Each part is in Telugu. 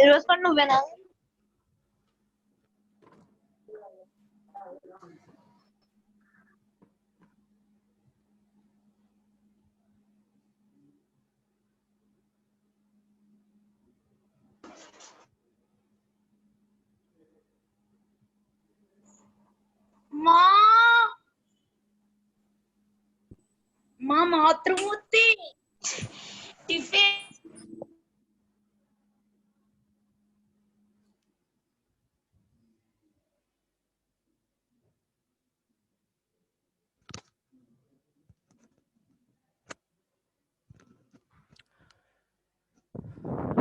ఈరోజు కూడా నువ్వేనా? మా మా మాతృమూర్తి tiffin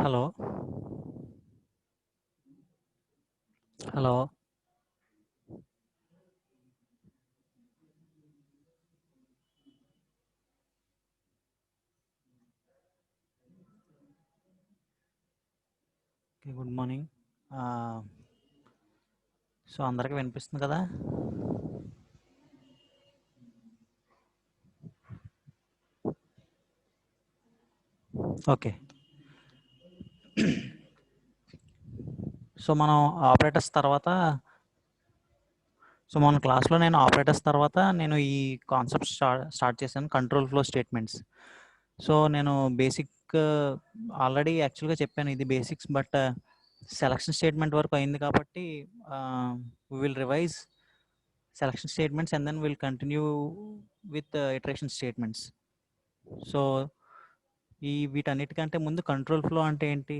hello hello good morning. So అందరికీ వినిపిస్తుంది కదా? ఓకే. సో మనం ఆపరేటర్స్ తర్వాత మన క్లాస్లో నేను ఆపరేటర్స్ తర్వాత నేను ఈ కాన్సెప్ట్ స్టార్ట్ చేశాను, కంట్రోల్ ఫ్లో స్టేట్మెంట్స్. సో నేను బేసిక్ ఆల్రెడీ యాక్చువల్గా చెప్పాను, ఇది బేసిక్స్. బట్ సెలక్షన్ స్టేట్మెంట్ వరకు అయింది కాబట్టి we will revise selection statements and then we'll continue with iteration statements. So వీటన్నిటికంటే ముందు కంట్రోల్ ఫ్లో అంటే ఏంటి?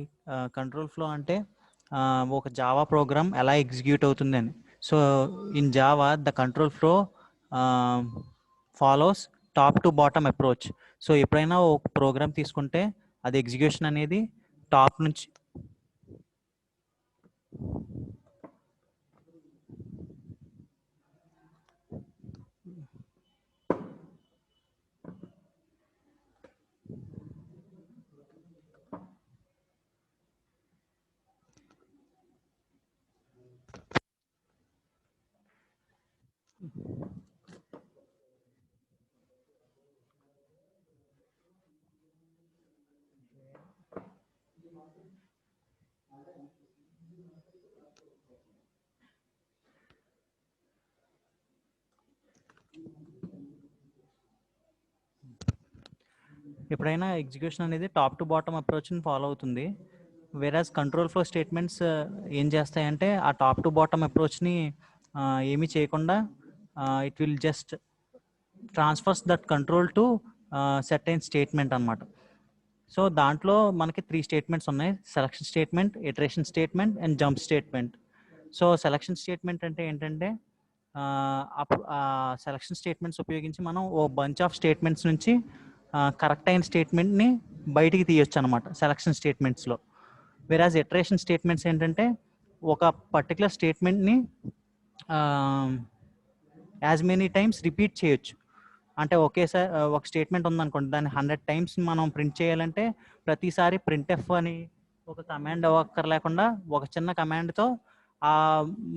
కంట్రోల్ ఫ్లో అంటే ఒక జావా ప్రోగ్రామ్ ఎలా ఎగ్జిక్యూట్ అవుతుందని. So in Java the control flow follows top to bottom approach. So ఎప్పుడైనా ఒక ప్రోగ్రామ్ తీసుకుంటే అది ఎగ్జిక్యూషన్ అనేది టాప్ నుంచి ఎప్పుడైనా ఎగ్జిక్యూషన్ అనేది టాప్ టు బాటమ్ అప్రోచ్ని ఫాలో అవుతుంది. వేరాజ్ కంట్రోల్ ఫ్లో స్టేట్మెంట్స్ ఏం చేస్తాయంటే ఆ టాప్ టు బాటమ్ అప్రోచ్ని ఏమీ చేయకుండా it will just transfers that control to certain statement అన్నమాట. సో దాంట్లో మనకి 3 స్టేట్మెంట్స్ ఉన్నాయి: selection statement, iteration statement and jump statement. So selection statement అంటే ఏంటంటే సెలక్షన్ స్టేట్మెంట్స్ ఉపయోగించి మనం ఓ బంచ్ ఆఫ్ స్టేట్మెంట్స్ నుంచి కరెక్ట్ అయిన స్టేట్మెంట్ని బయటికి తీయొచ్చు అనమాట సెలక్షన్ స్టేట్మెంట్స్లో. వేరాజ్ ఇటరేషన్ స్టేట్మెంట్స్ ఏంటంటే ఒక పర్టికులర్ స్టేట్మెంట్ని యాజ్ మెనీ టైమ్స్ రిపీట్ చేయొచ్చు. అంటే ఒకేసారి ఒక స్టేట్మెంట్ ఉందనుకోండి, దాన్ని 100 టైమ్స్ మనం ప్రింట్ చేయాలంటే ప్రతిసారి ప్రింట్ ఎఫ్ అని ఒక కమాండ్ అవ్వక్కర్ లేకుండా ఒక చిన్న కమాండ్తో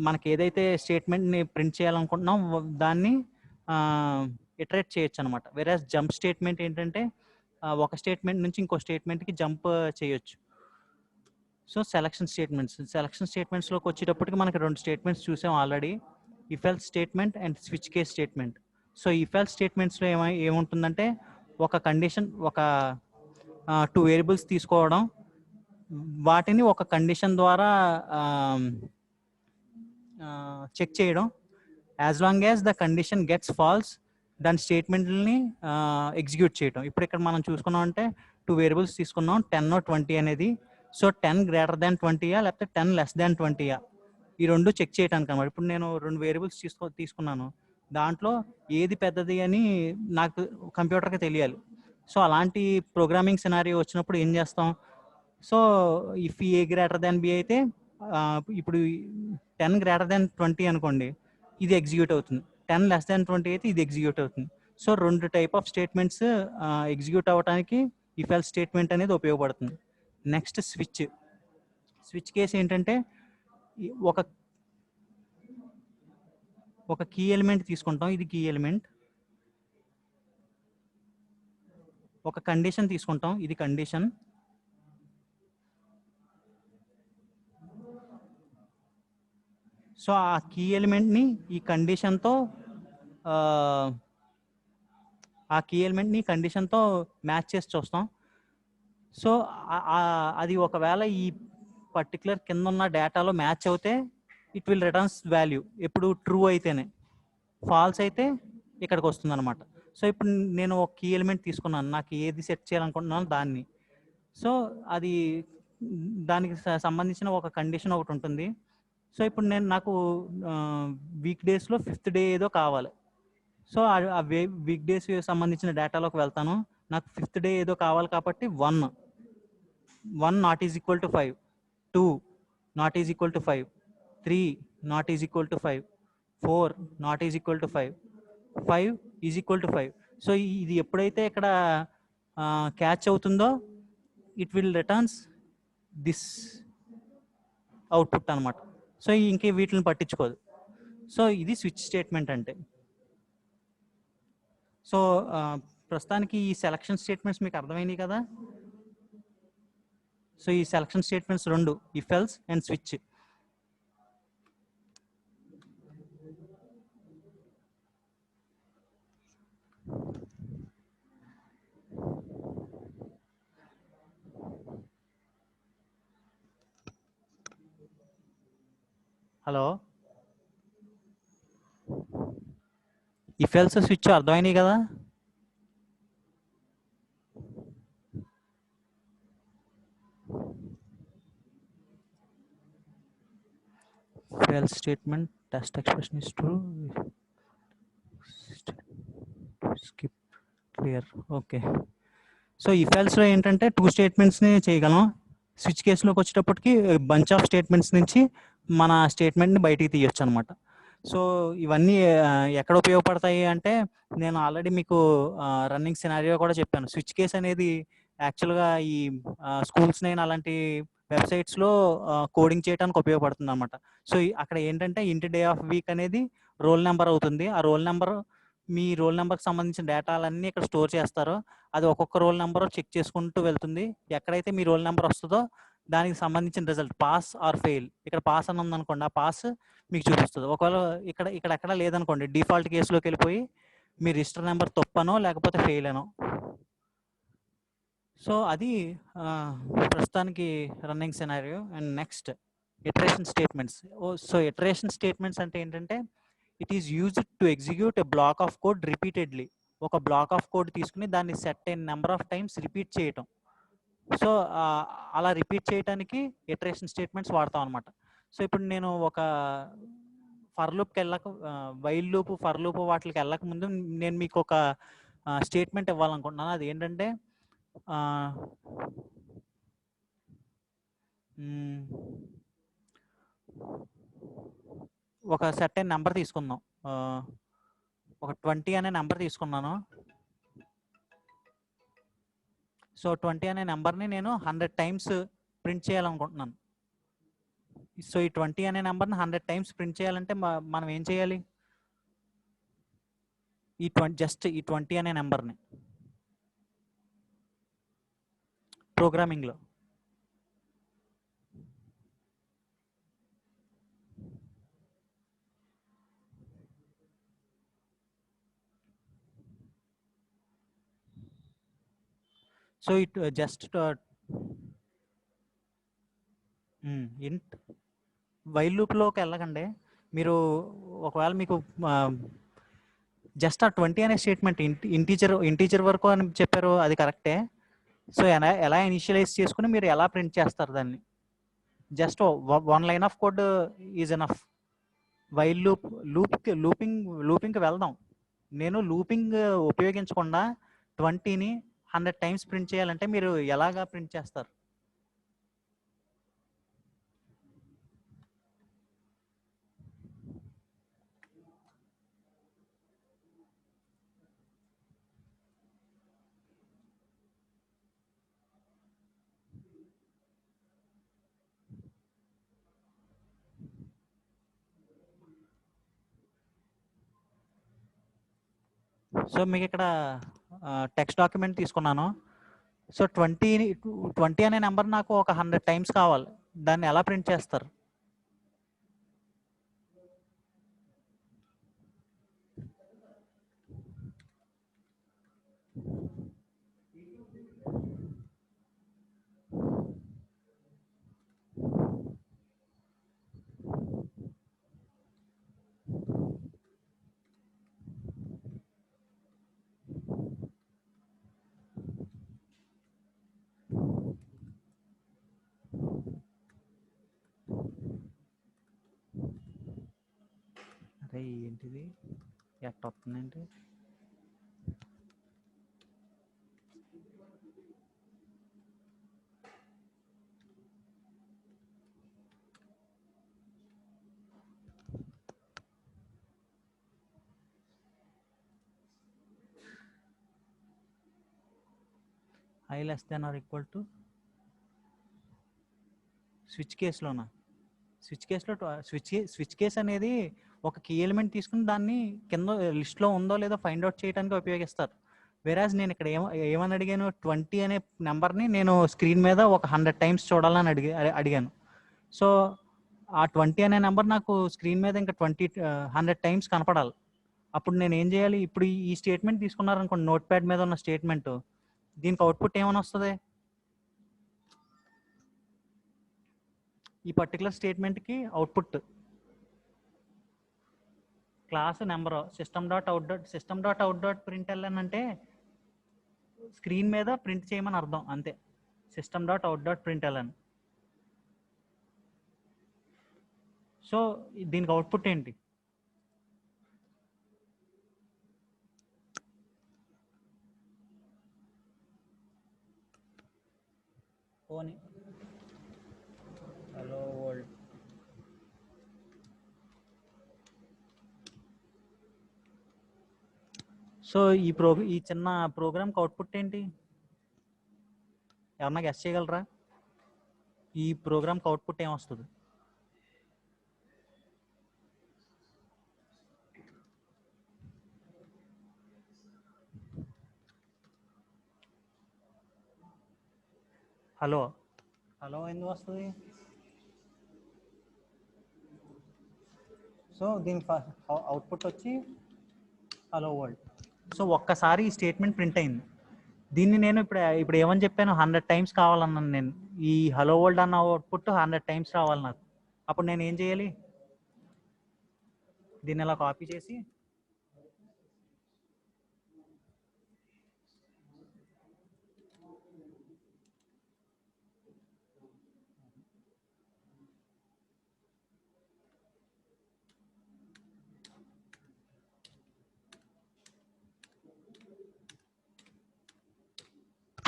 మనకి ఏదైతే స్టేట్మెంట్ని ప్రింట్ చేయాలనుకుంటున్నాం దాన్ని ఇటరేట్ చేయొచ్చు అనమాట. వేరే జంప్ స్టేట్మెంట్ ఏంటంటే ఒక స్టేట్మెంట్ నుంచి ఇంకో స్టేట్మెంట్కి జంప్ చేయొచ్చు. సో సెలక్షన్ స్టేట్మెంట్స్లోకి వచ్చేటప్పటికి మనకి 2 స్టేట్మెంట్స్ చూసాం already, if else statement and switch case statement. So if else స్టేట్మెంట్స్లో ఏముంటుందంటే ఒక కండిషన్, ఒక 2 వేరియబుల్స్ తీసుకోవడం, వాటిని ఒక కండిషన్ ద్వారా చెక్ చేయడం. As long as the condition gets false, దాని స్టేట్మెంట్ని ఎగ్జిక్యూట్ చేయడం. ఇప్పుడు ఇక్కడ మనం చూసుకున్నాం అంటే 2 వేరియబుల్స్ తీసుకున్నాం, 10 20 అనేది. సో 10 గ్రేటర్ దాన్ 20యా లేకపోతే 10 లెస్ దాన్ 20యా, ఈ రెండు చెక్ చేయడానికి అనమాట. ఇప్పుడు నేను 2 వేరియబుల్స్ తీసుకున్నాను, దాంట్లో ఏది పెద్దది అని నాకు కంప్యూటర్కి తెలియాలి. సో అలాంటి ప్రోగ్రామింగ్ సినారియో వచ్చినప్పుడు ఏం చేస్తాం, so if A greater than B అయితే ఇప్పుడు 10 గ్రేటర్ దాన్ 20 అనుకోండి, ఇది ఎగ్జిక్యూట్ అవుతుంది. 10 లెస్ దాన్ 20 అయితే ఇది ఎగ్జిక్యూట్ అవుతుంది. So 2 type of statements execute అవ్వడానికి ఇఫ్ ఎల్స్ స్టేట్మెంట్ అనేది ఉపయోగపడుతుంది. నెక్స్ట్ స్విచ్ కేస్ ఏంటంటే ఒక కీ ఎలిమెంట్ తీసుకుంటాం, ఇది కీ ఎలిమెంట్. ఒక కండిషన్ తీసుకుంటాం, ఇది కండిషన్. సో ఆ కీ ఎలిమెంట్ని ఈ కండిషన్తో మ్యాచ్ చేసి చూస్తాం. సో అది ఒకవేళ ఈ పర్టికులర్ కింద ఉన్న డేటాలో మ్యాచ్ అవుతే ఇట్ విల్ రిటర్న్స్ వాల్యూ, ఎప్పుడు ట్రూ అయితేనే. ఫాల్స్ అయితే ఇక్కడికి వస్తుంది అనమాట. సో ఇప్పుడు నేను ఒక కీ ఎలిమెంట్ తీసుకున్నాను, నాకు ఏది సెట్ చేయాలనుకుంటున్నాను దాన్ని. సో అది దానికి సంబంధించిన ఒక కండిషన్ ఒకటి ఉంటుంది. సో ఇప్పుడు నాకు వీక్ డేస్లో 5th డే ఏదో కావాలి. సో ఆ వీక్ డేస్ సంబంధించిన డేటాలోకి వెళ్తాను, నాకు 5th డే ఏదో కావాలి కాబట్టి 1 not is equal to 5, 2 not is equal to 5, 3 not is equal to 5, 4 not is equal to 5, 5 is equal to 5. So ఇది ఎప్పుడైతే ఇక్కడ క్యాచ్ అవుతుందో it will returns this output అనమాట. సో ఇంకే వీటిని పట్టించుకోదు. సో ఇది స్విచ్ స్టేట్మెంట్ అంటే. సో ప్రస్తుతానికి ఈ సెలక్షన్ స్టేట్మెంట్స్ మీకు అర్థమైనాయి కదా. సో ఈ selection statements 2, if else and switch. Hello, if else switch అర్థమైనాయి కదా. If else statement, test expression is true, skip, clear. Okay. So if ఎల్స్లో ఏంటంటే 2 స్టేట్మెంట్స్ని చేయగలం. స్విచ్ కేసులోకి వచ్చేటప్పటికి బంచ్ ఆఫ్ స్టేట్మెంట్స్ నుంచి మన స్టేట్మెంట్ని బయటికి తీయొచ్చు అనమాట. సో ఇవన్నీ ఎక్కడ ఉపయోగపడతాయి అంటే, నేను ఆల్రెడీ మీకు రన్నింగ్ సినారియో కూడా చెప్పాను. స్విచ్ కేస్ అనేది యాక్చువల్గా ఈ స్కూల్స్ నేను అలాంటి వెబ్సైట్స్లో కోడింగ్ చేయడానికి ఉపయోగపడుతుంది అనమాట. సో అక్కడ ఏంటంటే ఇంటి డే ఆఫ్ వీక్ అనేది రోల్ నెంబర్ అవుతుంది. ఆ రోల్ నెంబర్, మీ రోల్ నెంబర్కి సంబంధించిన డేటాలన్నీ ఇక్కడ స్టోర్ చేస్తారో అది ఒక్కొక్క రోల్ నెంబర్ చెక్ చేసుకుంటూ వెళ్తుంది. ఎక్కడైతే మీ రోల్ నెంబర్ వస్తుందో దానికి సంబంధించిన రిజల్ట్ పాస్ ఆర్ ఫెయిల్, ఇక్కడ పాస్ అని ఉందనుకోండి, ఆ పాస్ మీకు చూపిస్తుంది. ఒకవేళ ఇక్కడ ఎక్కడ లేదనుకోండి, డిఫాల్ట్ కేసులోకి వెళ్ళిపోయి మీ రిజిస్టర్ నెంబర్ తప్పనో లేకపోతే ఫెయిల్ అనో. సో అది ప్రస్తుతానికి running scenario. And next iteration statements. So iteration statements అంటే ఏంటంటే, it is used to execute a block of code repeatedly. ఒక బ్లాక్ ఆఫ్ కోడ్ తీసుకుని దాన్ని సెట్ అయిన నెంబర్ ఆఫ్ టైమ్స్ రిపీట్ చేయటం. సో అలా రిపీట్ చేయడానికి ఇటరేషన్ స్టేట్మెంట్స్ వాడతాం అనమాట. సో ఇప్పుడు నేను ఒక ఫర్ లూప్కి వైల్ లూప్, ఫర్ లూప్ వాటికి వెళ్ళక ముందు నేను మీకు ఒక స్టేట్మెంట్ ఇవ్వాలనుకుంటున్నాను. అది ఏంటంటే, ఒక సర్టెన్ నెంబర్ తీసుకుందాం, ఒక 20 అనే నెంబర్ తీసుకున్నాను. సో 20 అనే నెంబర్ని నేను 100 టైమ్స్ ప్రింట్ చేయాలనుకుంటున్నాను. సో ఈ 20 అనే నెంబర్ని 100 టైమ్స్ ప్రింట్ చేయాలంటే మనం ఏం చేయాలి? ఈ 20 అనే నెంబర్ని ప్రోగ్రామింగ్లో సో ఇట్ జస్ట్ ఇంట్ వైల్ లూప్లోకి వెళ్ళకండి. మీరు ఒకవేళ మీకు జస్ట్ ఆ 20 అనే స్టేట్మెంట్ ఇంటీజర్ వరకు అని చెప్పారు, అది కరెక్టే. సో ఎలా ఇనిషియలైజ్ చేసుకుని మీరు ఎలా ప్రింట్ చేస్తారు దాన్ని? Just 1 line of code is enough. While లూపింగ్కి వెళ్దాం. నేను లూపింగ్ ఉపయోగించకుండా 20ని 100 టైమ్స్ ప్రింట్ చేయాలంటే మీరు ఎలాగా ప్రింట్ చేస్తారు? సో మీకు ఇక్కడ టెక్స్ట్ డాక్యుమెంట్ తీసుకున్నాను. సో 20 అనే నెంబర్ నాకు ఒక 100 టైమ్స్ కావాలి. దాన్ని ఎలా ప్రింట్ చేస్తారు? అరే ఏంటిది ఎట్ట వస్తుందంటే, i less than or equal to switch కేసులోనా? స్విచ్ కేస్ అనేది ఒక కీ ఎలిమెంట్ తీసుకుని దాన్ని కింద లిస్ట్లో ఉందో లేదో ఫైండ్ అవుట్ చేయడానికి ఉపయోగిస్తారు. వేరాజ్ నేను ఇక్కడ ఏమని అడిగాను? 20 అనే నెంబర్ని నేను స్క్రీన్ మీద ఒక 100 టైమ్స్ చూడాలని అడిగాను. సో ఆ 20 అనే నెంబర్ నాకు స్క్రీన్ మీద ఇంకా 100 టైమ్స్ కనపడాలి. అప్పుడు నేను ఏం చేయాలి? ఇప్పుడు ఈ స్టేట్మెంట్ తీసుకున్నారనుకోండి, నోట్ ప్యాడ్ మీద ఉన్న స్టేట్మెంట్, దీనికి అవుట్పుట్ ఏమని వస్తుంది? ఈ పర్టికులర్ స్టేట్మెంట్కి అవుట్పుట్ క్లాస్ నెంబర్ system.out.println అంటే స్క్రీన్ మీద ప్రింట్ చేయమని అర్థం, అంతే. system.out.println. సో దీనికి అవుట్పుట్ ఏంటి? పోనీ హలో వరల్డ్. సో ఈ చిన్న ప్రోగ్రామ్కి అవుట్పుట్ ఏంటి? ఎవరన్నా గెస్ చేయగలరా? ఈ ప్రోగ్రామ్కి అవుట్పుట్ ఏమొస్తుంది? హలో ఎందుకు వస్తుంది? సో దీని అవుట్పుట్ వచ్చి హలో వరల్డ్. సో ఒక్కసారి ఈ స్టేట్మెంట్ ప్రింట్ అయింది. దీన్ని నేను ఇప్పుడు ఏమని చెప్పాను? 100 టైమ్స్ కావాలన్నాను నేను. ఈ హలో వరల్డ్ అన్న అవుట్పుట్ 100 టైమ్స్ రావాలి నాకు. అప్పుడు నేను ఏం చేయాలి? దీన్ని ఇలా కాపీ చేసి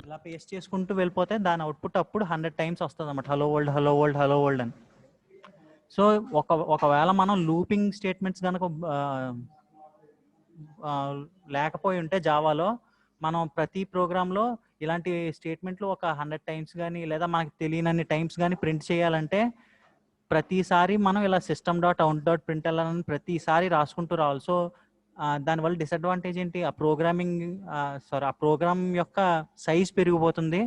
ఇలా పేస్ట్ చేసుకుంటూ వెళ్ళిపోతే దాని అవుట్పుట్ అప్పుడు 100 టైమ్స్ వస్తుంది అన్నమాట, hello world hello world hello world అని. సో ఒకవేళ మనం లూపింగ్ స్టేట్మెంట్స్ కనుక లేకపోయి ఉంటే జావాలో, మనం ప్రతి ప్రోగ్రాంలో ఇలాంటి స్టేట్మెంట్లు ఒక 100 టైమ్స్ కానీ లేదా మనకు తెలియనన్ని టైమ్స్ కానీ ప్రింట్ చేయాలంటే ప్రతిసారి మనం ఇలా system dot out dot print అని ప్రతిసారి రాసుకుంటూ రావాలి. సో దానివల్ల డిసడ్వాంటేజ్ ఏంటి, ఆ ప్రోగ్రామ్ యొక్క సైజ్ పెరిగిపోతుంది.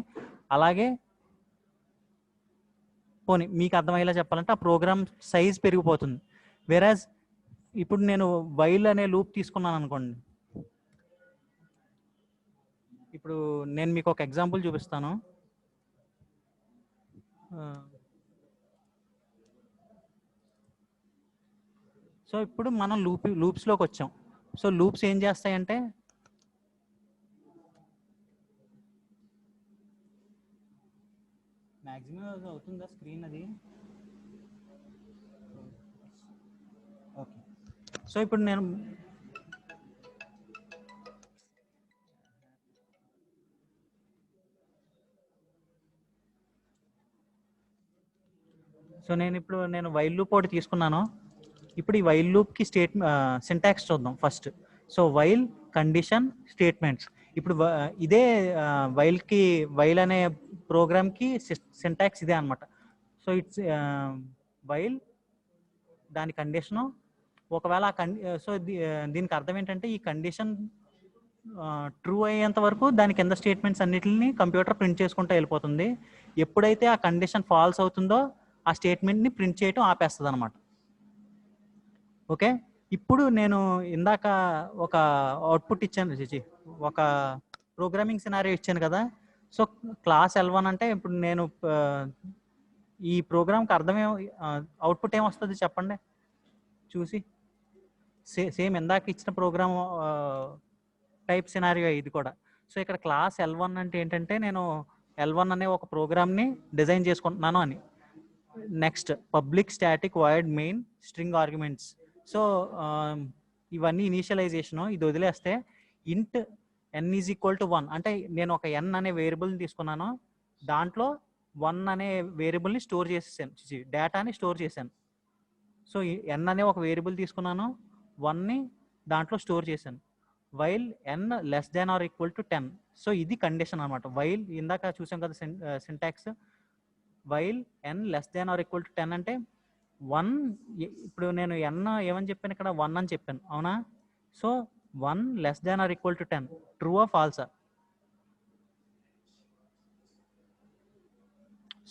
అలాగే పోనీ మీకు అర్థమయ్యేలా చెప్పాలంటే ఆ ప్రోగ్రామ్ సైజ్ పెరిగిపోతుంది. వేరాజ్ ఇప్పుడు నేను వైల్ అనే లూప్ తీసుకున్నాను అనుకోండి. ఇప్పుడు నేను మీకు ఒక ఎగ్జాంపుల్ చూపిస్తాను. సో ఇప్పుడు మనం లూప్స్లోకి వచ్చాం. సో లూప్స్ ఏం చేస్తాయంటే మ్యాక్సిమం అవుతుందా స్క్రీన్ అది? ఓకే. సో ఇప్పుడు నేను నేను వైల్ లూప్ ఒకటి తీసుకున్నాను. ఇప్పుడు ఈ వైల్ లూప్కి సింటాక్స్ చూద్దాం first. So while condition statements. ఇప్పుడు ఇదే వైల్ అనే ప్రోగ్రామ్కి సింటాక్స్ ఇదే అనమాట. సో ఇట్స్ వైల్ దాని కండిషను ఒకవేళ సో దీనికి అర్థం ఏంటంటే ఈ కండిషన్ ట్రూ అయ్యేంత వరకు దాని కింద స్టేట్మెంట్స్ అన్నిటిని కంప్యూటర్ ప్రింట్ చేసుకుంటూ వెళ్ళిపోతుంది. ఎప్పుడైతే ఆ కండిషన్ ఫాల్స్ అవుతుందో ఆ స్టేట్మెంట్ని ప్రింట్ చేయటం ఆపేస్తుంది అనమాట. ఓకే. ఇప్పుడు నేను ఇందాక ఒక అవుట్పుట్ ఇచ్చాను, ఒక ప్రోగ్రామింగ్ సినారియో ఇచ్చాను కదా. సో క్లాస్ L1 అంటే ఇప్పుడు నేను ఈ ప్రోగ్రామ్కి అర్థమే అవుట్పుట్ ఏమొస్తుంది చెప్పండి చూసి. సేమ్ ఇందాక ఇచ్చిన ప్రోగ్రామ్ టైప్ సినారియో ఇది కూడా. సో ఇక్కడ క్లాస్ L1 అంటే ఏంటంటే నేను L1 అనే ఒక ప్రోగ్రామ్ని డిజైన్ చేసుకుంటున్నాను అని. Next public static void main string arguments. So ఇవన్నీ ఇనీషియలైజేషను. ఇది వదిలేస్తే ఇంట్ n ఈజ్ ఈక్వల్ టు 1 అంటే నేను ఒక n అనే వేరియబుల్ని తీసుకున్నాను, దాంట్లో 1 అనే వేరియబుల్ని స్టోర్ చేసేసాను, డేటాని స్టోర్ చేశాను. సో n అనే ఒక వేరియబుల్ తీసుకున్నాను, 1ని దాంట్లో స్టోర్ చేశాను. While n less than or equal to 10. So ఇది కండిషన్ అనమాట. వైల్ ఇందాక చూసాం కదా syntax, while n less than or equal to 10 అంటే 1. ఇప్పుడు నేను n ఏమని చెప్పాను ఇక్కడ, 1 అని చెప్పాను అవునా. So 1 less than or equal to 10 true ఆ ఫాల్సా?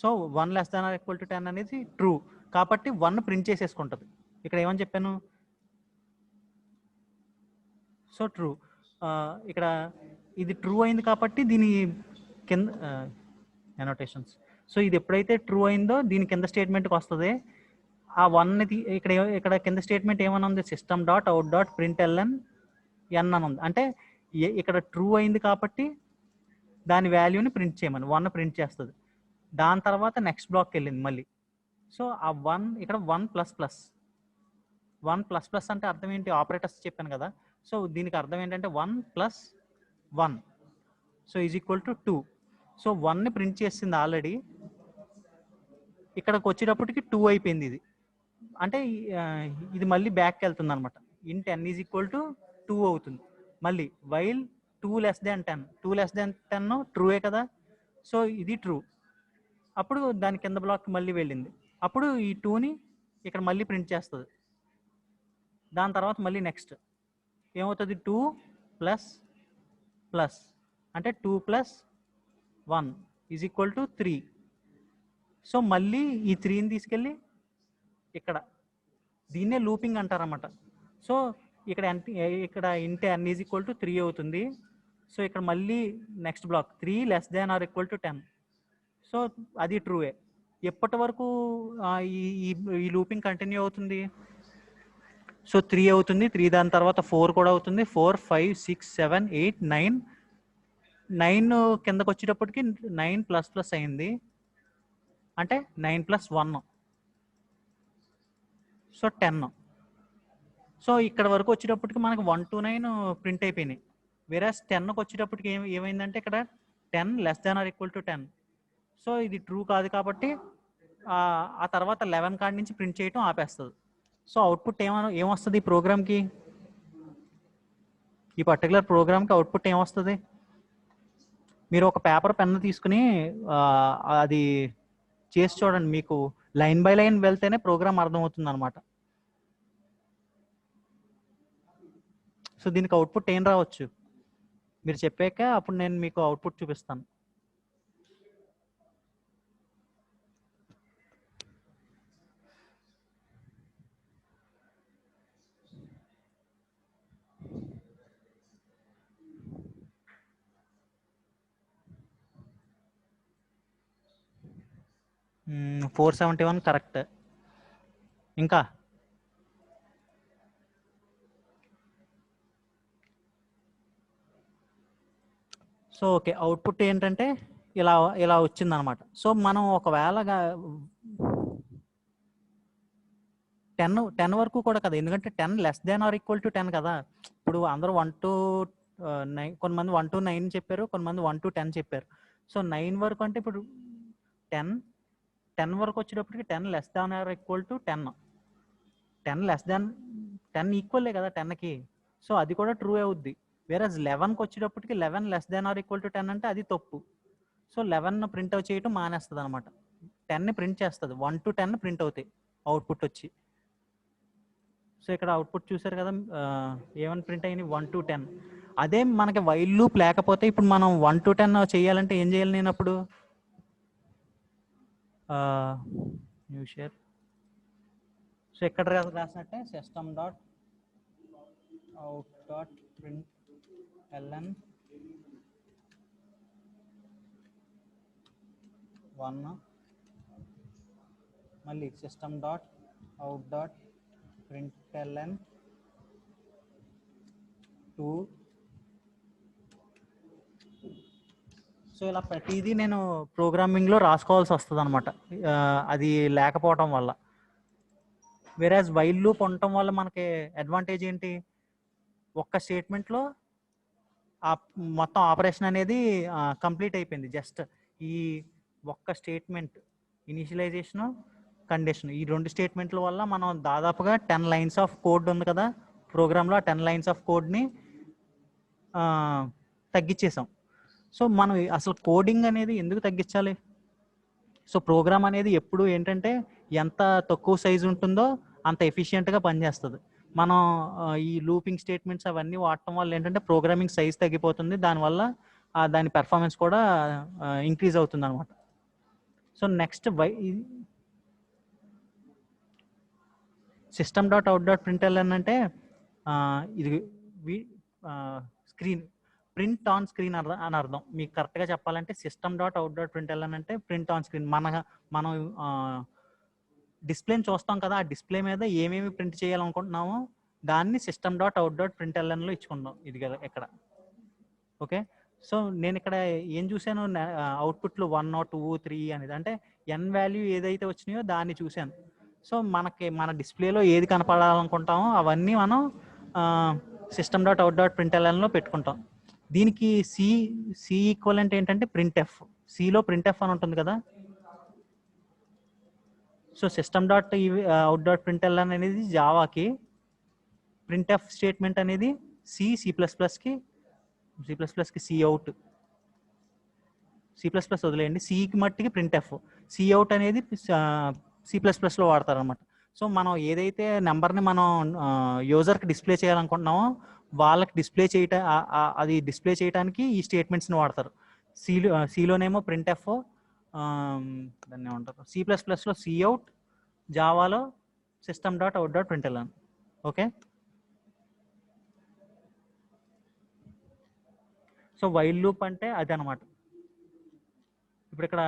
So 1 less than or equal to 10 అనేది ట్రూ కాబట్టి 1 ప్రింట్ చేసేసుకుంటుంది. ఇక్కడ ఏమని చెప్పాను, సో ట్రూ. ఇక్కడ ఇది ట్రూ అయింది కాబట్టి దీని కింద అనోటేషన్స్. సో ఇది ఎప్పుడైతే ట్రూ అయిందో దీని కింద స్టేట్మెంట్కి వస్తుంది. ఆ 1 ఇక్కడ కింద స్టేట్మెంట్ ఏమని ఉంది, system dot out dot println n అని ఉంది. అంటే ఇక్కడ ట్రూ అయింది కాబట్టి దాని వాల్యూని ప్రింట్ చేయమని 1 ప్రింట్ చేస్తుంది. దాని తర్వాత నెక్స్ట్ బ్లాక్కి వెళ్ళింది మళ్ళీ. సో ఆ 1 ఇక్కడ 1 ప్లస్ ప్లస్ అంటే అర్థం ఏంటి, ఆపరేటర్స్ చెప్పాను కదా. సో దీనికి అర్థం ఏంటంటే 1 plus 1 so is equal to 2. So 1ని ప్రింట్ చేసింది ఆల్రెడీ, ఇక్కడికి వచ్చేటప్పటికి 2 అయిపోయింది ఇది. అంటే ఇది మళ్ళీ బ్యాక్కి వెళ్తుంది అనమాట. ఇంట్ n ఈజ్ ఈక్వల్ టు 2 అవుతుంది. మళ్ళీ వైల్ 2 లెస్ దాన్ 10 ట్రూయే కదా. సో ఇది ట్రూ. అప్పుడు దాని కింద బ్లాక్ మళ్ళీ వెళ్ళింది. అప్పుడు ఈ 2ని ఇక్కడ మళ్ళీ ప్రింట్ చేస్తుంది. దాని తర్వాత మళ్ళీ నెక్స్ట్ ఏమవుతుంది, 2 ప్లస్ ప్లస్ అంటే 2 plus 1 is equal to 3. So మళ్ళీ ఈ 3ని తీసుకెళ్ళి ఇక్కడ దీన్నే లూపింగ్ అంటారన్నమాట. సో ఇక్కడ ఇంటే n ఈజ్ ఈక్వల్ టు 3 అవుతుంది. సో ఇక్కడ మళ్ళీ next block 3 less than or equal to 10. So అది ట్రూయే. ఎప్పటి వరకు ఈ లూపింగ్ కంటిన్యూ అవుతుంది, సో 3 అవుతుంది, 3 దాని తర్వాత 4 కూడా అవుతుంది, 4 5 6 7 8 9 కిందకు వచ్చేటప్పటికి 9 ప్లస్ ప్లస్ అయింది అంటే 9 ప్లస్ 1 సో 10. సో ఇక్కడ వరకు వచ్చేటప్పటికి మనకు 1 to 9 ప్రింట్ అయిపోయినాయి. వేరే 10కి వచ్చేటప్పటికి ఏమైందంటే ఇక్కడ 10 less than or equal to 10. So ఇది ట్రూ కాదు కాబట్టి ఆ తర్వాత 11 కాడి నుంచి ప్రింట్ చేయటం ఆపేస్తుంది. సో అవుట్పుట్ ఏమొస్తుంది ఈ ప్రోగ్రామ్కి, ఈ పర్టికులర్ ప్రోగ్రామ్కి అవుట్పుట్ ఏమొస్తుంది, మీరు ఒక పేపర్ పెన్ తీసుకుని అది చేసి చూడండి, మీకు లైన్ బై లైన్ వెళ్తేనే ప్రోగ్రామ్ అర్థమవుతుంది అనమాట. సో దీనికి అవుట్పుట్ ఏం రావచ్చు మీరు చెప్పాక అప్పుడు నేను మీకు అవుట్పుట్ చూపిస్తాను. మ్మ్, 471 కరెక్ట్. ఇంకా సో ఓకే, అవుట్పుట్ ఏంటంటే ఇలా ఇలా వచ్చిందనమాట. సో మనం ఒకవేళ 10 వరకు కూడా కదా, ఎందుకంటే 10 less than or equal to 10 కదా. ఇప్పుడు అందరూ 1 to 9, కొంతమంది 1 to 9 చెప్పారు, కొంతమంది 1 to 10 చెప్పారు. సో 9 వరకు అంటే ఇప్పుడు 10 వరకు వచ్చేటప్పటికి 10 less than or equal to 10, 10 less than 10 ఈక్వల్లే కదా 10కి. సో అది కూడా ట్రూ అవుద్ది. వేరే 11కి వచ్చేటప్పటికి 11 less than or equal to 10 అంటే అది తప్పు. సో 11 ప్రింట్ అవుట్ చేయటం మానేస్తుంది అనమాట, 10ని ప్రింట్ చేస్తుంది. 1 to 10 ప్రింట్ అవుతాయి అవుట్పుట్ వచ్చి. సో ఇక్కడ అవుట్పుట్ చూసారు కదా, ఏమని ప్రింట్ అయ్యింది 1 to 10. అదే మనకి వైల్ లూప్ లేకపోతే ఇప్పుడు మనం 1 to 10 చేయాలంటే ఏం చేయాలి నేను అప్పుడు? New share. సో ఎక్కడ రాసినట్టే system dot out dot print LN 1, మళ్ళీ system dot out dot print LN 2. So ఇలా ప్రతిదీ నేను ప్రోగ్రామింగ్లో రాసుకోవాల్సి వస్తుంది అనమాట, అది లేకపోవటం వల్ల. వేరేజ్ వైల్ లూప్ ఉండటం వల్ల మనకి అడ్వాంటేజ్ ఏంటి, ఒక్క స్టేట్మెంట్లో ఆ మొత్తం ఆపరేషన్ అనేది కంప్లీట్ అయిపోయింది. జస్ట్ ఈ ఒక్క స్టేట్మెంట్ ఇనిషియలైజేషన్, కండిషన్, ఈ 2 స్టేట్మెంట్ల వల్ల మనం దాదాపుగా 10 లైన్స్ ఆఫ్ కోడ్ ఉంది కదా ప్రోగ్రాంలో, ఆ 10 లైన్స్ ఆఫ్ కోడ్ని తగ్గించేసాం. సో మనం అసలు కోడింగ్ అనేది ఎందుకు తగ్గించాలి? సో ప్రోగ్రామ్ అనేది ఎప్పుడు ఏంటంటే ఎంత తక్కువ సైజు ఉంటుందో అంత ఎఫిషియెంట్గా పనిచేస్తుంది. మనం ఈ లూపింగ్ స్టేట్మెంట్స్ అవన్నీ వాడటం వల్ల ఏంటంటే ప్రోగ్రామింగ్ సైజ్ తగ్గిపోతుంది, దానివల్ల దాని పెర్ఫార్మెన్స్ కూడా ఇంక్రీజ్ అవుతుంది అనమాట. So next system dot out dot print అంటే ఇది స్క్రీన్ ప్రింట్ ఆన్ స్క్రీన్ అని అర్థం. మీకు కరెక్ట్గా చెప్పాలంటే system dot out dot print అంటే ప్రింట్ ఆన్ స్క్రీన్. మనం డిస్ప్లేని చూస్తాం కదా, ఆ డిస్ప్లే మీద ఏమేమి ప్రింట్ చేయాలనుకుంటున్నామో దాన్ని system dot out dot print లో ఇచ్చుకుందాం. ఇది కదా ఇక్కడ. ఓకే, సో నేను ఇక్కడ ఏం చూశాను, అవుట్పుట్లు 1, 2, 3 అనేది, అంటే n వాల్యూ ఏదైతే వచ్చినాయో దాన్ని చూశాను. సో మనకి మన డిస్ప్లేలో ఏది కనపడాలనుకుంటామో అవన్నీ మనం system dot out dot print లో పెట్టుకుంటాం. దీనికి సి ఈక్వలెంట్ ఏంటంటే ప్రింట్ ఎఫ్. సిలో ప్రింట్ ఎఫ్ అని ఉంటుంది కదా. So system dot out dot print అనేది జావాకి, ప్రింట్ ఎఫ్ స్టేట్మెంట్ అనేది సి ప్లస్కి సి అవుట్. సి ప్లస్ వదిలేయండి, సికి మట్టికి ప్రింట్ ఎఫ్. సి అవుట్ అనేది సి++లో వాడతారు అనమాట. సో మనం ఏదైతే నెంబర్ని మనం యూజర్కి డిస్ప్లే చేయాలనుకుంటున్నామో వాళ్ళకి డిస్ప్లే అది డిస్ప్లే చేయడానికి ఈ స్టేట్మెంట్స్ని వాడతారు. సిలోనేమో ప్రింట్ ఎఫ్, దాన్ని ఏమంటారు, సి++లో సి అవుట్, జావాలో system dot out dot print LN. Okay, so while loop అంటే అది అనమాట. ఇప్పుడు ఇక్కడ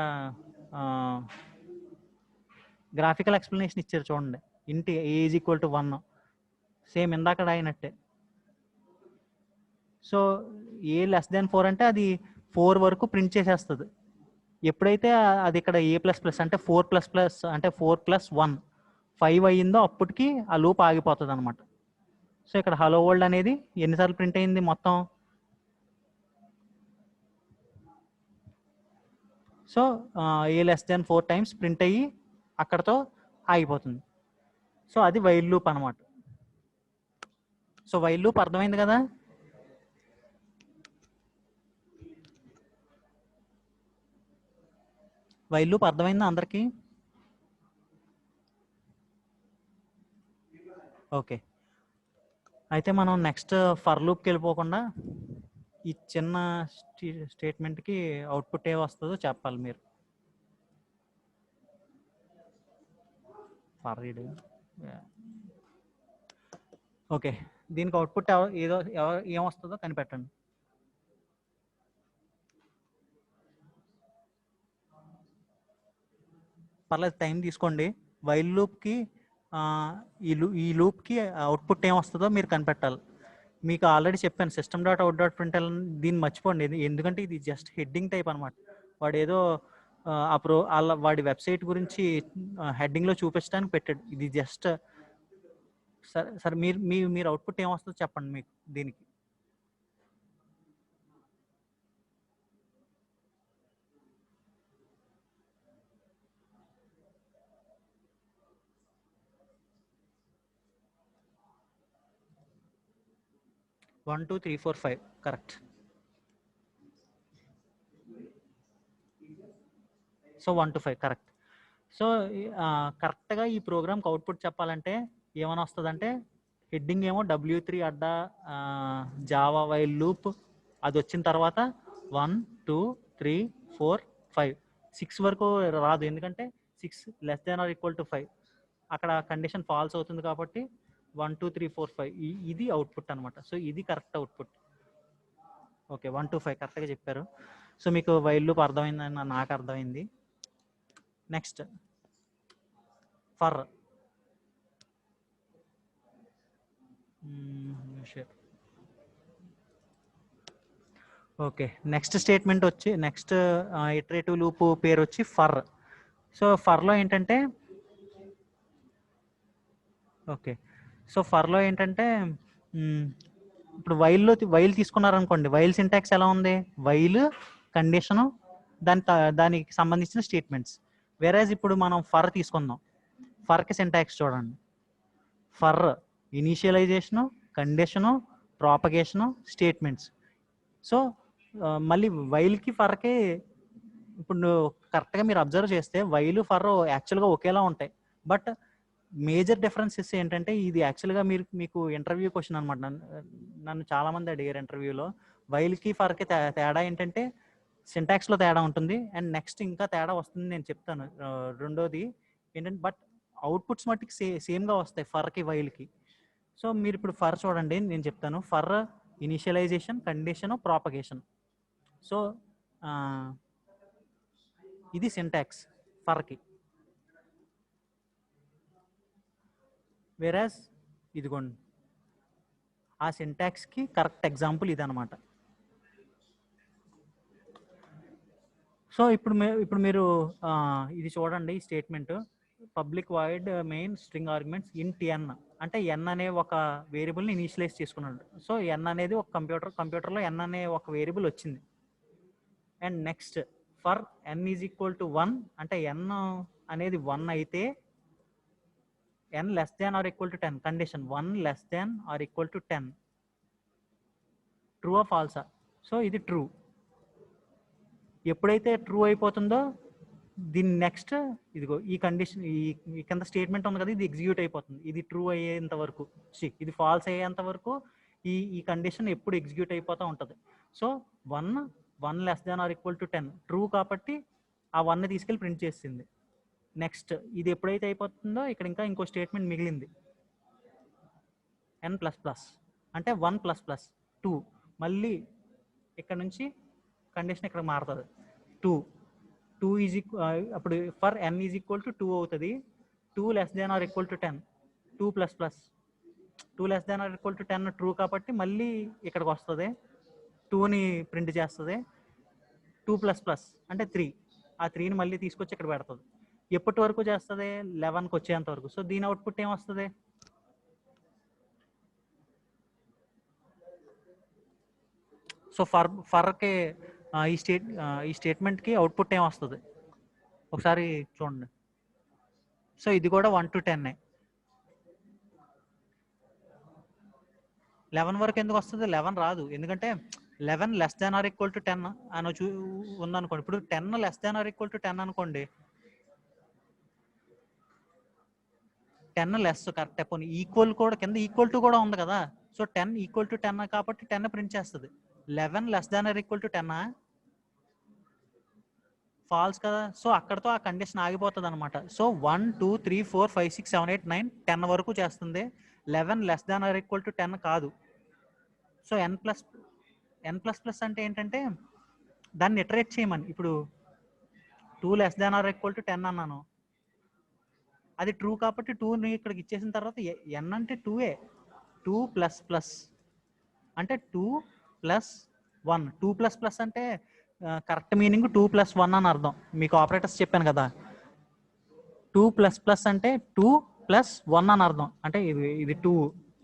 గ్రాఫికల్ ఎక్స్ప్లెనేషన్ ఇచ్చారు చూడండి, ఇంటి ఏజ్ ఈక్వల్ టు 1, సేమ్ ఇందాక అయినట్టే. సో ఏ లెస్ దాన్ 4 అంటే అది 4 వరకు ప్రింట్ చేసేస్తుంది. ఎప్పుడైతే అది ఇక్కడ A++ అంటే 4++ అంటే 4+1 5 అయ్యిందో అప్పటికి ఆ లూప్ ఆగిపోతుంది అనమాట. సో ఇక్కడ హలో వరల్డ్ అనేది ఎన్నిసార్లు ప్రింట్ అయింది మొత్తం? సో A<4 టైమ్స్ ప్రింట్ అయ్యి అక్కడతో ఆగిపోతుంది. సో అది వైల్ లూప్ అనమాట. సో వైల్ లూప్ అర్థమైంది కదా. వైల్ లూప్ అర్థమైందా అందరికీ? ఓకే, అయితే మనం నెక్స్ట్ ఫర్ లూప్కి వెళ్ళిపోకుండా ఈ చిన్న స్టేట్మెంట్కి అవుట్పుట్ ఏ వస్తుందో చెప్పాలి మీరు. ఫర్ రీడ్, ఓకే, దీనికి అవుట్పుట్ ఏమొస్తుందో కనిపెట్టండి. పర్లేదు, టైం తీసుకోండి. వైల్ లూప్కి ఈ లూప్కి అవుట్పుట్ ఏమొస్తుందో మీరు కనిపెట్టాలి. మీకు ఆల్రెడీ చెప్పాను సిస్టమ్ డాట్ అవుట్ డాట్ ప్రింట్ఎల్, దీన్ని మర్చిపోండి. ఎందుకంటే ఇది జస్ట్ హెడ్డింగ్ టైప్ అనమాట. వాడు ఏదో వాడి వెబ్సైట్ గురించి హెడ్డింగ్లో చూపించడానికి పెట్టాడు. ఇది జస్ట్ సరే సరే మీరు అవుట్పుట్ ఏమొస్తుందో చెప్పండి మీకు దీనికి. One two three four five correct. So 1 to 5 correct. So కరెక్ట్గా ఈ ప్రోగ్రామ్కి అవుట్పుట్ చెప్పాలంటే ఏమైనా వస్తుందంటే హెడ్డింగ్ ఏమో W3 అడ్డా జావా వైల్ లూప్, అది వచ్చిన తర్వాత 1 2 3 4 5 6 వరకు రాదు, ఎందుకంటే 6 less than or equal to 5 అక్కడ కండిషన్ ఫాల్స్ అవుతుంది కాబట్టి 1 2 3 4 5 ఇది అవుట్పుట్ అనమాట. సో ఇది కరెక్ట్ అవుట్పుట్. ఓకే, 1 to 5 కరెక్ట్గా చెప్పారు. సో మీకు వైల్ లూప్ అర్థమైందని నాకు అర్థమైంది. Next for. Okay, next statement వచ్చి నెక్స్ట్ ఇటరేటివ్ లూప్ పేరు వచ్చి ఫర్. సో ఫర్లో ఏంటంటే ఓకే, సో ఫర్లో ఏంటంటే ఇప్పుడు వైల్ తీసుకున్నారనుకోండి, వైల్ సింటాక్స్ ఎలా ఉంది? వైల్, కండిషను, దానికి సంబంధించిన స్టేట్మెంట్స్. వేరేజ్ ఇప్పుడు మనం ఫర్ తీసుకుందాం. ఫర్కి సింటాక్స్ చూడండి. For initialization, condition, propagation, statements. So మళ్ళీ వైల్కి ఫర్కి ఇప్పుడు కరెక్ట్గా మీరు అబ్జర్వ్ చేస్తే వైల్ ఫర్ యాక్చువల్గా ఒకేలా ఉంటాయి. బట్ మేజర్ డిఫరెన్సెస్ ఏంటంటే ఇది యాక్చువల్గా మీకు ఇంటర్వ్యూ క్వశ్చన్ అనమాట. నన్ను చాలామంది అడిగారు ఇంటర్వ్యూలో. వైల్కి ఫర్కి తేడా ఏంటంటే సింటాక్స్లో తేడా ఉంటుంది, అండ్ నెక్స్ట్ ఇంకా తేడా వస్తుంది నేను చెప్తాను. రెండోది ఏంటంటే బట్ అవుట్పుట్స్ మట్టుకు సేమ్గా వస్తాయి ఫర్కి వైల్కి. సో మీరు ఇప్పుడు ఫర్ చూడండి, నేను చెప్తాను. For initialisation, condition, propagation. So ఇది సింటాక్స్ ఫర్కి. వేరాజ్ ఇదిగోండి ఆ సింటాక్స్కి కరెక్ట్ ఎగ్జాంపుల్ ఇదనమాట. సో ఇప్పుడు మీరు ఇది చూడండి, ఈ statement public void main string arguments int n అంటే ఎన్ అనే ఒక వేరియబుల్ని ఇనిషియలైజ్ చేసుకున్నాడు. సో ఎన్ అనేది ఒక కంప్యూటర్లో ఎన్ అనే ఒక వేరియబుల్ వచ్చింది. And next for n is equal to 1 అంటే ఎన్ అనేది 1 అయితే n less than or equal to 10 condition 1 less than or equal to 10 true ఆ ఫాల్సా? సో ఇది ట్రూ. ఎప్పుడైతే ట్రూ అయిపోతుందో దీని నెక్స్ట్ ఇదిగో ఈ కండిషన్, ఈ కింద స్టేట్మెంట్ ఉంది కదా, ఇది ఎగ్జిక్యూట్ అయిపోతుంది. ఇది ట్రూ అయ్యేంత వరకు, ఇది ఫాల్స్ అయ్యేంత వరకు ఈ కండిషన్ ఎప్పుడు ఎగ్జిక్యూట్ అయిపోతూ ఉంటుంది. So 1 less than or equal to 10 true కాబట్టి ఆ 1ని తీసుకెళ్ళి ప్రింట్ చేసింది. నెక్స్ట్ ఇది ఎప్పుడైతే అయిపోతుందో ఇక్కడ ఇంకా ఇంకో స్టేట్మెంట్ మిగిలింది, n++ అంటే 1++ 2. మళ్ళీ ఇక్కడ నుంచి కండిషన్ ఇక్కడ మారుతుంది. 2 ఈజ్ అప్పుడు for n is equal to 2 అవుతుంది. 2 less than or equal to 10 2++ 2 less than or equal to 10 true కాబట్టి మళ్ళీ ఇక్కడికి వస్తుంది, 2ని ప్రింట్ చేస్తుంది. 2++ అంటే 3, ఆ 3ని మళ్ళీ తీసుకొచ్చి ఇక్కడ పెడుతుంది. ఎప్పటి వరకు చేస్తుంది? 11కి వచ్చేంత వరకు. సో దీని అవుట్పుట్ ఏమొస్తుంది? సో ఫర్కి ఈ స్టేట్మెంట్కి అవుట్పుట్ ఏమొస్తుంది ఒకసారి చూడండి. సో ఇది కూడా 1 to 10. 11 వరకు ఎందుకు వస్తుంది? 11 రాదు, ఎందుకంటే 11 less than or equal to 10 అని ఉందనుకోండి. ఇప్పుడు 10 less than or equal to 10 అనుకోండి, 10 లెస్ కరెక్ట్. పోనీ ఈక్వల్ కూడా కింద ఈక్వల్ టు కూడా ఉంది కదా, సో 10 ఈక్వల్ టు 10 కాబట్టి 10 ప్రింట్ చేస్తుంది. 11 less than or equal to 10 false కదా, సో అక్కడతో ఆ కండిషన్ ఆగిపోతుంది అనమాట. సో 1 2 3 4 5 6 7 8 9 10 వరకు చేస్తుంది. 11 less than or equal to 10 కాదు. సో ఎన్ ప్లస్ ప్లస్ అంటే ఏంటంటే దాన్ని ఇటరేట్ చేయమని. ఇప్పుడు 2 less than or equal to 10 అన్నాను, అది ట్రూ కాబట్టి 2ని ఇక్కడికి ఇచ్చేసిన తర్వాత ఎన్ అంటే 2ఏ, 2 ప్లస్ ప్లస్ అంటే 2 ప్లస్ 1. 2 ప్లస్ ప్లస్ అంటే కరెక్ట్ మీనింగ్ 2 ప్లస్ 1 అని అర్థం. మీకు ఆపరేటర్స్ చెప్పాను కదా, 2 ప్లస్ ప్లస్ అంటే 2 ప్లస్ 1 అని అర్థం. అంటే ఇది 2,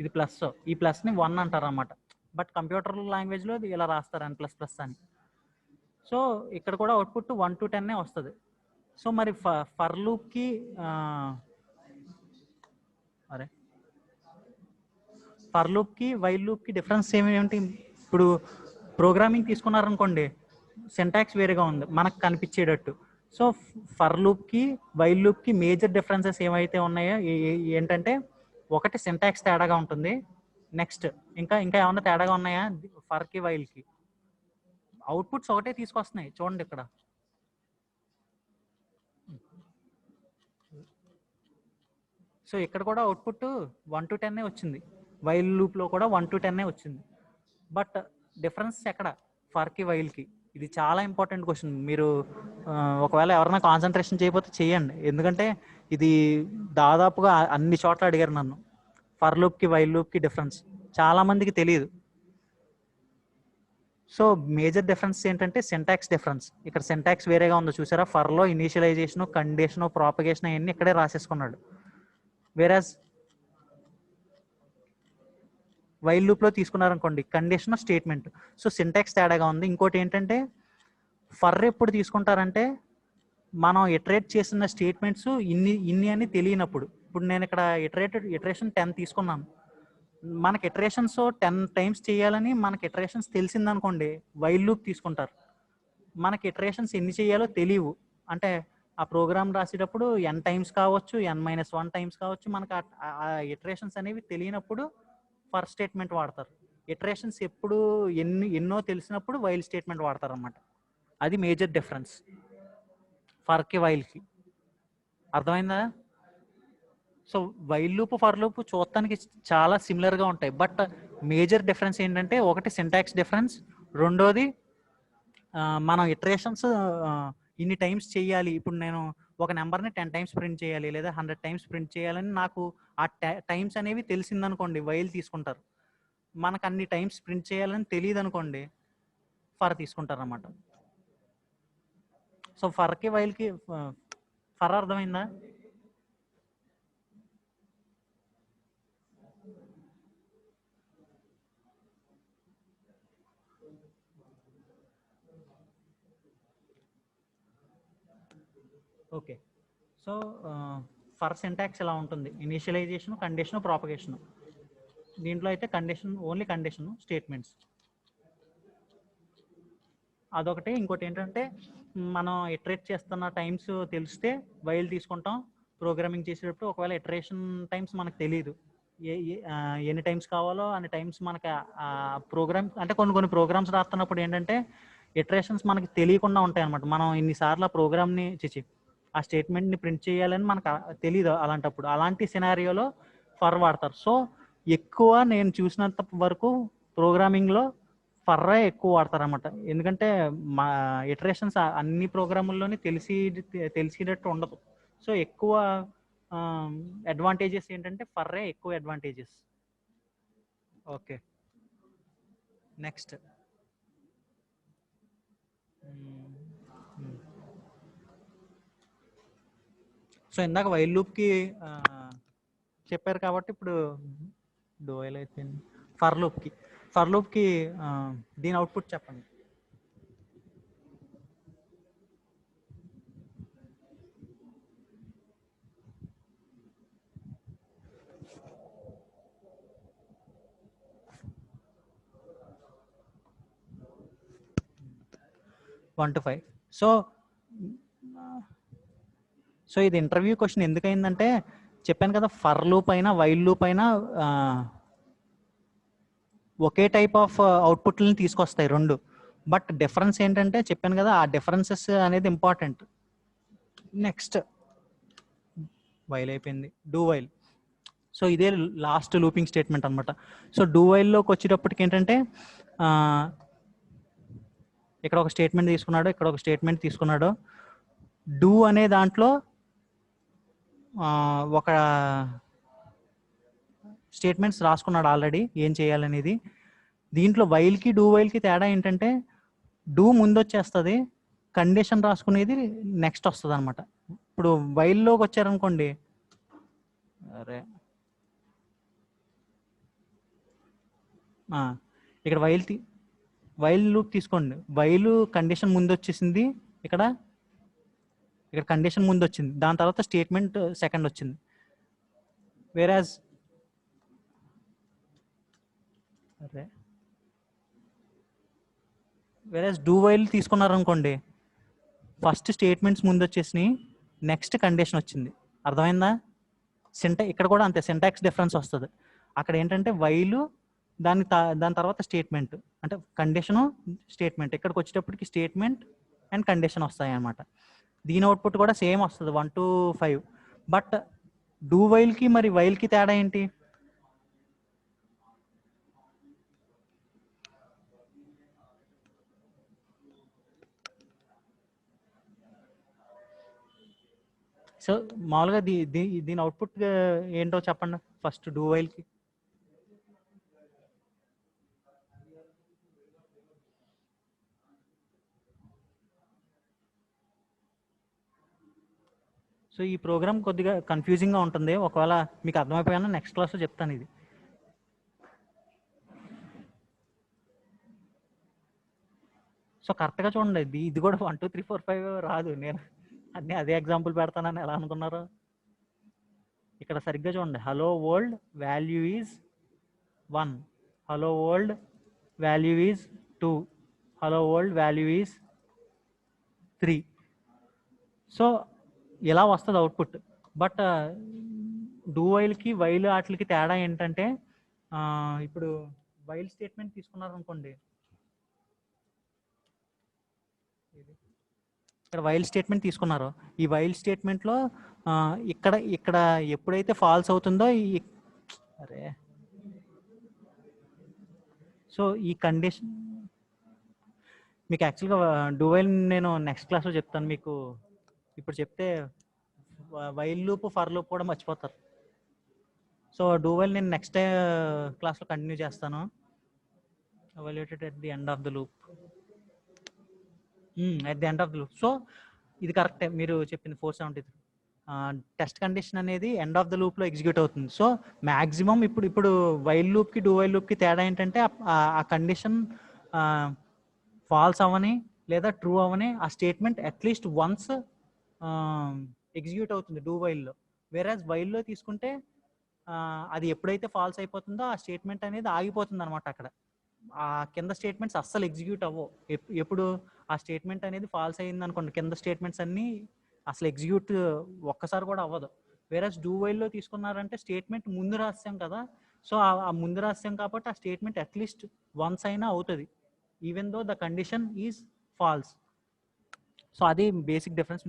ఇది ప్లస్, ఈ ప్లస్ని 1 అంటారు అనమాట. బట్ కంప్యూటర్ లాంగ్వేజ్లో ఇది ఇలా రాస్తారు ఎన్ ప్లస్ ప్లస్ అని. సో ఇక్కడ కూడా అవుట్పుట్ 1 to 10 వస్తుంది. సో మరి ఫర్ లూప్కి ఫర్ లూప్కి వైల్ లూప్కి డిఫరెన్స్ ఏమిటి? ఇప్పుడు ప్రోగ్రామింగ్ తీసుకున్నారనుకోండి, సింటాక్స్ వేరేగా ఉంది మనకు కనిపించేటట్టు. సో ఫర్ లూప్కి వైల్ లూప్కి మేజర్ డిఫరెన్సెస్ ఏమైతే ఉన్నాయో ఏంటంటే, ఒకటి సింటాక్స్ తేడాగా ఉంటుంది. నెక్స్ట్ ఇంకా ఏమన్నా తేడాగా ఉన్నాయా ఫర్కి వైల్కి? అవుట్పుట్స్ ఒకటే తీసుకొస్తున్నాయి చూడండి ఇక్కడ. సో ఇక్కడ కూడా అవుట్పుట్ 1 to 10 వచ్చింది, వైల్ లూప్లో కూడా 1 to 10 వచ్చింది. బట్ డిఫరెన్స్ ఎక్కడ ఫర్కి వైల్కి? ఇది చాలా ఇంపార్టెంట్ క్వశ్చన్. మీరు ఒకవేళ ఎవరైనా కాన్సన్ట్రేషన్ చేయకపోతే చేయండి, ఎందుకంటే ఇది దాదాపుగా అన్ని చోట్ల అడిగారు నన్ను. ఫర్ లూప్కి వైల్ లూప్కి డిఫరెన్స్ చాలామందికి తెలియదు. సో మేజర్ డిఫరెన్స్ ఏంటంటే సింటాక్స్ డిఫరెన్స్. ఇక్కడ సింటాక్స్ వేరేగా ఉందో చూసారా, ఫర్లో ఇనీషియలైజేషను, కండిషను, ప్రాపగేషన్ అవన్నీ ఇక్కడే రాసేసుకున్నాడు. వేరాజ్ వైల్ లూప్లో తీసుకున్నారనుకోండి, కండిషన్ స్టేట్మెంట్. సో సింటాక్స్ తేడాగా ఉంది. ఇంకోటి ఏంటంటే ఫర్ ఎప్పుడు తీసుకుంటారంటే మనం ఇటరేట్ చేసిన స్టేట్మెంట్స్ ఇన్ని అని తెలియనప్పుడు. ఇప్పుడు నేను ఇక్కడ ఇటరేషన్ 10 తీసుకున్నాను, మనకి ఇటరేషన్స్ 10 టైమ్స్ చేయాలని మనకి ఇటరేషన్స్ తెలిసిందనుకోండి, వైల్ లూప్ తీసుకుంటారు. మనకి ఇటరేషన్స్ ఎన్ని చేయాలో తెలియవు, అంటే ఆ ప్రోగ్రామ్ రాసేటప్పుడు n టైమ్స్ కావచ్చు, n-1 టైమ్స్ కావచ్చు, మనకు ఆ ఇటరేషన్స్ అనేవి తెలియనప్పుడు ఫర్ స్టేట్మెంట్ వాడతారు. ఇటరేషన్స్ ఎప్పుడు ఎన్నో తెలిసినప్పుడు వైల్ స్టేట్మెంట్ వాడతారు అన్నమాట. అది మేజర్ డిఫరెన్స్ ఫర్కి వైల్కి. అర్థమైందా? So while loop for loop చూడటానికి చాలా సిమిలర్గా ఉంటాయి, బట్ మేజర్ డిఫరెన్స్ ఏంటంటే ఒకటి సింటాక్స్ డిఫరెన్స్, రెండోది మనం ఇటరేషన్స్ ఇన్ని టైమ్స్ చేయాలి. ఇప్పుడు నేను ఒక నెంబర్ని 10 టైమ్స్ ప్రింట్ చేయాలి లేదా 100 టైమ్స్ ప్రింట్ చేయాలని నాకు ఆ టైమ్స్ అనేవి తెలిసిందనుకోండి, వైల్ తీసుకుంటారు. మనకు అన్ని టైమ్స్ ప్రింట్ చేయాలని తెలియదు అనుకోండి, ఫర్ తీసుకుంటారు అన్నమాట. సో ఫర్కి వైల్కి ఫర్ అర్థమైందా? ఓకే. సో ఫర్ సింటాక్స్ ఎలా ఉంటుంది, ఇనిషియలైజేషన్, కండిషన్, ప్రాపగేషన్. దీంట్లో అయితే కండిషన్, ఓన్లీ కండిషన్ స్టేట్మెంట్స్ అదొకటి. ఇంకోటి ఏంటంటే మనం ఇటరేట్ చేస్తున్న టైమ్స్ తెలిస్తే వైల్ తీసుకుంటాం ప్రోగ్రామింగ్ చేసేటప్పుడు. ఒకవేళ ఇటరేషన్ టైమ్స్ మనకు తెలియదు, ఎన్ని టైమ్స్ కావాలో అన్ని టైమ్స్ మనకి ప్రోగ్రామ్, అంటే కొన్ని ప్రోగ్రామ్స్ రాస్తున్నప్పుడు ఏంటంటే ఇటరేషన్స్ మనకి తెలియకుండా ఉంటాయి అనమాట. మనం ఇన్నిసార్లు ఆ ప్రోగ్రామ్ని ఆ స్టేట్మెంట్ని ప్రింట్ చేయాలని మనకు తెలియదు. అలాంటప్పుడు అలాంటి సినారియోలో ఫర్ వాడతారు. సో ఎక్కువ నేను చూసినంత వరకు ప్రోగ్రామింగ్లో ఫర్రే ఎక్కువ వాడతారు అనమాట, ఎందుకంటే మా ఇటరేషన్స్ అన్ని ప్రోగ్రాముల్లోని తెలిసేటట్టు ఉండదు. సో ఎక్కువ అడ్వాంటేజెస్ ఏంటంటే ఫర్రే ఎక్కువ అడ్వాంటేజెస్. Okay, next. సో ఇందాక వైల్ లూప్కి చెప్పారు కాబట్టి ఇప్పుడు డోయల్ అయిపోయింది. ఫర్ లూప్కి దీని అవుట్పుట్ చెప్పండి. 1 to 5. సో ఇది ఇంటర్వ్యూ క్వశ్చన్ ఎందుకైందంటే చెప్పాను కదా, ఫర్ లూప్ అయినా వైల్ లూప్ అయినా ఒకే టైప్ ఆఫ్ అవుట్పుట్లని తీసుకొస్తాయి రెండు. బట్ డిఫరెన్స్ ఏంటంటే చెప్పాను కదా, ఆ డిఫరెన్సెస్ అనేది ఇంపార్టెంట్. నెక్స్ట్ వైల్ అయిపోయింది, డూ వైల్. సో ఇదే లాస్ట్ లూపింగ్ స్టేట్మెంట్ అనమాట. సో డూ వైల్లోకి వచ్చేటప్పటికి ఏంటంటే ఇక్కడ ఒక స్టేట్మెంట్ తీసుకున్నాడు, ఇక్కడ ఒక స్టేట్మెంట్ తీసుకున్నాడు. డూ అనే దాంట్లో ఒక స్టేట్మెంట్స్ రాసుకున్నాడు ఆల్రెడీ ఏం చేయాలనేది. దీంట్లో వైల్కి డూ వైల్కి తేడా ఏంటంటే డూ ముందు వచ్చేస్తుంది, కండిషన్ రాసుకునేది నెక్స్ట్ వస్తుంది అనమాట. ఇప్పుడు వైల్లోకి వచ్చారనుకోండి, అరే ఇక్కడ వైల్ లూప్ తీసుకోండి. వైల్ కండిషన్ ముందు వచ్చేసింది, ఇక్కడ కండిషన్ ముందు వచ్చింది, దాని తర్వాత స్టేట్మెంట్ సెకండ్ వచ్చింది. వేరాజ్ డూ వైల్ తీసుకున్నారనుకోండి, ఫస్ట్ స్టేట్మెంట్స్ ముందు వచ్చేసినాయి, నెక్స్ట్ కండిషన్ వచ్చింది. అర్థమైందా? ఇక్కడ కూడా అంతే, సింటాక్స్ డిఫరెన్స్ వస్తుంది. అక్కడ ఏంటంటే వైలు దాని తర్వాత స్టేట్మెంట్ అంటే కండిషను స్టేట్మెంట్, ఇక్కడికి వచ్చేటప్పటికి స్టేట్మెంట్ అండ్ కండిషన్ వస్తాయి అన్నమాట. దీని అవుట్పుట్ కూడా సేమ్ వస్తుంది 1 to 5. బట్ డూ వైల్కి మరి వైల్కి తేడా ఏంటి? సో మామూలుగా దీని అవుట్పుట్ ఏంటో చెప్పండి ఫస్ట్ డూ వైల్కి. సో ఈ ప్రోగ్రామ్ కొద్దిగా కన్ఫ్యూజింగ్గా ఉంటుంది, ఒకవేళ మీకు అర్థమైపోయినా నెక్స్ట్ క్లాస్లో చెప్తాను ఇది. సో కరెక్ట్గా చూడండి, ఇది కూడా 1 2 3 4 5 రాదు. నేను అదే ఎగ్జాంపుల్ పెడతానని ఎలా అనుకున్నారు? ఇక్కడ సరిగ్గా చూడండి, hello world value is 1, hello world value is 2, hello world value is 3. So ఇలా వస్తుంది అవుట్పుట్. బట్ డూ వైల్కి వైల్ వాటికి తేడా ఏంటంటే ఇప్పుడు వైల్ స్టేట్మెంట్ తీసుకున్నారు అనుకోండి, ఇక్కడ వైల్ స్టేట్మెంట్ తీసుకున్నారు, ఈ వైల్ స్టేట్మెంట్లో ఇక్కడ ఎప్పుడైతే ఫాల్స్ అవుతుందో అరే సో ఈ కండిషన్ మీకు యాక్చువల్గా డూ వైల్ నేను నెక్స్ట్ క్లాస్లో చెప్తాను. మీకు ఇప్పుడు చెప్తే వైల్ లూప్ ఫర్ లూప్ కూడా మర్చిపోతారు. సో డూ వైల్ నేను నెక్స్ట్ క్లాస్లో కంటిన్యూ చేస్తాను. Evaluated at the end of the loop, at the end of the loop. So ఇది కరెక్టే మీరు చెప్పింది 473. టెస్ట్ కండిషన్ అనేది ఎండ్ ఆఫ్ ద లూప్లో ఎగ్జిక్యూట్ అవుతుంది. సో మ్యాక్సిమం ఇప్పుడు వైల్ లూప్కి డూ వైల్ లూప్కి తేడా ఏంటంటే ఆ కండిషన్ ఫాల్స్ అవని లేదా ట్రూ అవని ఆ స్టేట్మెంట్ అట్లీస్ట్ వన్స్ ఎగ్జిక్యూట్ అవుతుంది డూ వైల్లో. వేరాజ్ వైల్లో తీసుకుంటే అది ఎప్పుడైతే ఫాల్స్ అయిపోతుందో ఆ స్టేట్మెంట్ అనేది ఆగిపోతుంది అనమాట. అక్కడ ఆ కింద స్టేట్మెంట్స్ అస్సలు ఎగ్జిక్యూట్ అవ్వవు. ఎప్పుడు ఆ స్టేట్మెంట్ అనేది ఫాల్స్ అయ్యింది అనుకోండి, కింద స్టేట్మెంట్స్ అన్నీ అసలు ఎగ్జిక్యూట్ ఒక్కసారి కూడా అవ్వదు. వేరాజ్ డూ వైల్లో తీసుకున్నారంటే స్టేట్మెంట్ ముందు రాసాం కదా, సో ఆ ముందు రాసాం కాబట్టి ఆ స్టేట్మెంట్ అట్లీస్ట్ వన్స్ అయినా అవుతుంది, even though the condition is false. So అది బేసిక్ డిఫరెన్స్.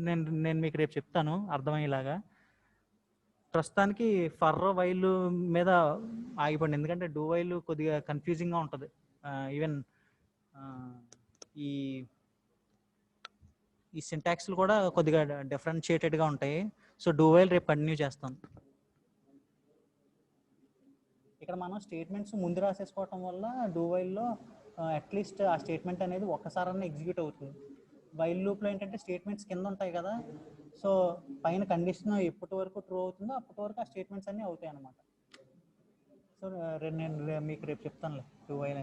నేను మీకు రేపు చెప్తాను అర్థమయ్యేలాగా. ప్రస్తుతానికి ఫర్ వైల్ మీద ఆగిపోండి, ఎందుకంటే డూ వైల్ కొద్దిగా కన్ఫ్యూజింగ్గా ఉంటుంది. ఈవెన్ ఈ సింటాక్స్లు కూడా కొద్దిగా డిఫరెన్షియేటెడ్గా ఉంటాయి. సో డూ వైల్ రేపు కంటిన్యూ చేస్తాం. ఇక్కడ మనం స్టేట్మెంట్స్ ముందు రాసేసుకోవటం వల్ల డూ వైల్లో అట్లీస్ట్ ఆ స్టేట్మెంట్ అనేది ఒక్కసారన్నా ఎగ్జిక్యూట్ అవుతుంది. వైల్ లూప్లో ఏంటంటే స్టేట్మెంట్స్ కింద ఉంటాయి కదా, సో పైన కండిషన్ ఎప్పటి వరకు ట్రూ అవుతుందో అప్పటి వరకు ఆ స్టేట్మెంట్స్ అన్నీ అవుతాయి అన్నమాట. సో నేను మీకు రేపు చెప్తానులే డూ వైల్.